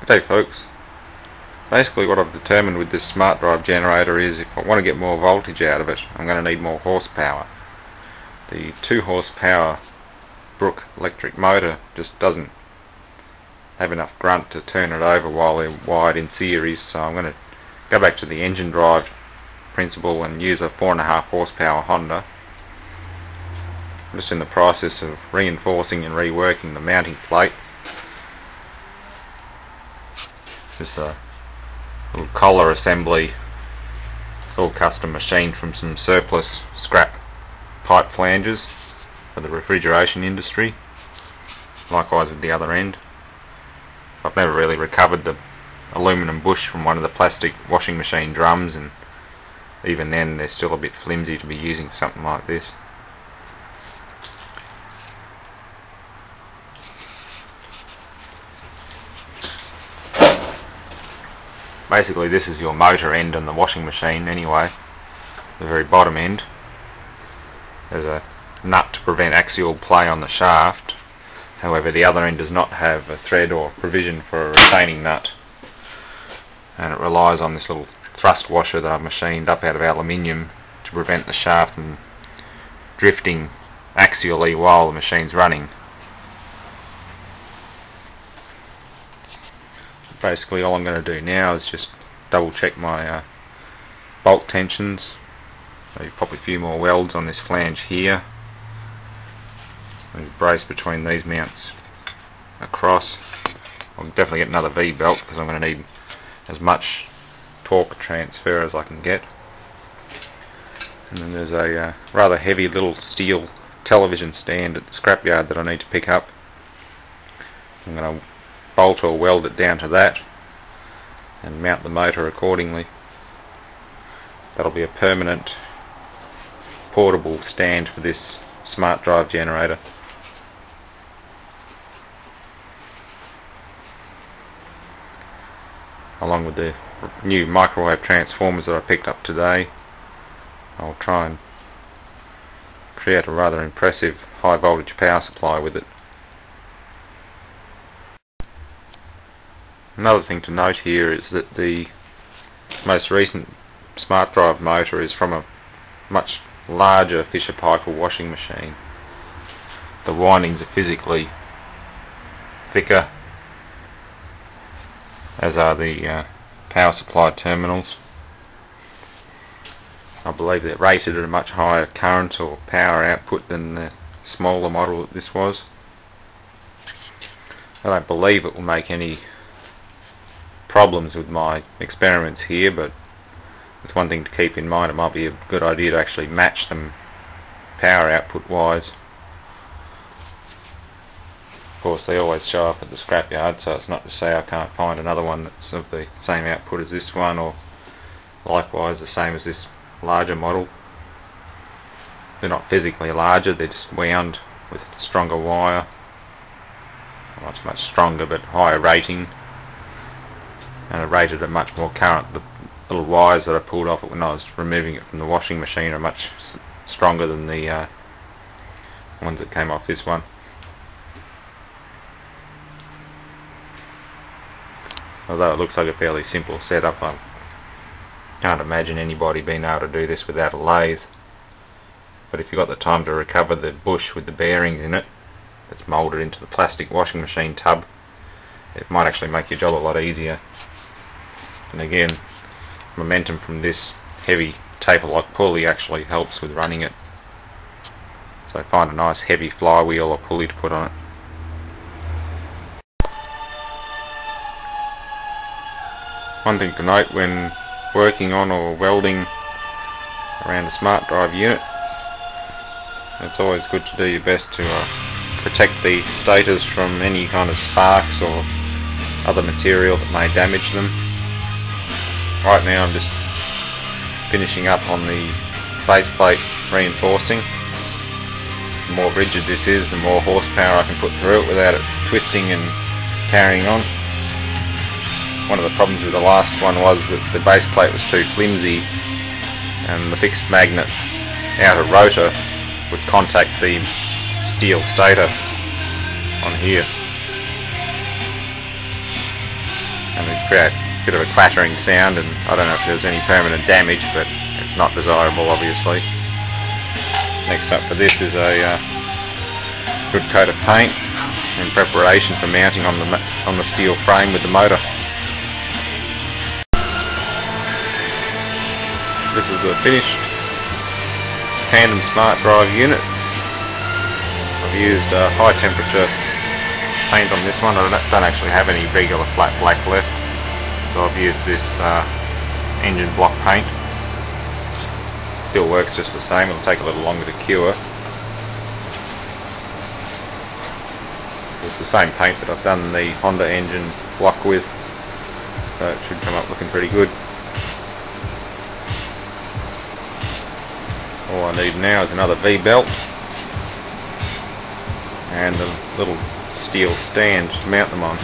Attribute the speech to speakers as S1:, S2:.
S1: Hey folks, basically what I've determined with this Smartdrive generator is if I want to get more voltage out of it, I'm going to need more horsepower. The 2 horsepower Brook electric motor just doesn't have enough grunt to turn it over while they're wired in series, so I'm going to go back to the engine drive principle and use a 4.5 horsepower Honda. I'm just in the process of reinforcing and reworking the mounting plate. Just a little collar assembly, all custom machined from some surplus scrap pipe flanges for the refrigeration industry. Likewise with the other end. I've never really recovered the aluminum bush from one of the plastic washing machine drums, and even then they're still a bit flimsy to be using something like this. Basically this is your motor end on the washing machine anyway, the very bottom end. There's a nut to prevent axial play on the shaft, however the other end does not have a thread or provision for a retaining nut, and it relies on this little thrust washer that I've machined up out of aluminium to prevent the shaft from drifting axially while the machine's running. Basically all I'm going to do now is just double check my bolt tensions. Maybe pop a few more welds on this flange here. And brace between these mounts across. I'll definitely get another V-belt because I'm going to need as much torque transfer as I can get. And then there's a rather heavy little steel television stand at the scrapyard that I need to pick up. I'm going to bolt or weld it down to that and mount the motor accordingly. That'll be a permanent portable stand for this Smartdrive generator. Along with the new microwave transformers that I picked up today, I'll try and create a rather impressive high voltage power supply with it. Another thing to note here is that the most recent Smartdrive motor is from a much larger Fisher-Paykel washing machine. The windings are physically thicker, as are the power supply terminals. I believe they're rated at a much higher current or power output than the smaller model that this was. I don't believe it will make any problems with my experiments here, but it's one thing to keep in mind. It might be a good idea to actually match them power output wise. Of course they always show up at the scrapyard, so it's not to say I can't find another one that's of the same output as this one, or likewise the same as this larger model. They're not physically larger, they're just wound with stronger wire, much stronger but higher rating, and it rated at much more current. The little wires that I pulled off it when I was removing it from the washing machine are much stronger than the ones that came off this one. Although it looks like a fairly simple setup, I can't imagine anybody being able to do this without a lathe. But if you've got the time to recover the bush with the bearings in it, that's moulded into the plastic washing machine tub, it might actually make your job a lot easier. And again, momentum from this heavy taper-lock pulley actually helps with running it. So find a nice heavy flywheel or pulley to put on it. One thing to note when working on or welding around a Smartdrive unit, it's always good to do your best to protect the stators from any kind of sparks or other material that may damage them. Right now I'm just finishing up on the base plate reinforcing. The more rigid this is, the more horsepower I can put through it without it twisting and carrying on. One of the problems with the last one was that the base plate was too flimsy and the fixed magnet outer rotor would contact the steel stator on here. create a bit of a clattering sound, and I don't know if there's any permanent damage, but it's not desirable obviously. Next up for this is a good coat of paint in preparation for mounting on the steel frame with the motor. This is the finished Tandem Smartdrive unit. I've used high temperature paint on this one. I don't actually have any regular flat black left, so I've used this engine block paint. Still works just the same. It'll take a little longer to cure. It's the same paint that I've done the Honda engine block with, so it should come up looking pretty good. All I need now is another V-belt and a little steel stand to mount them on.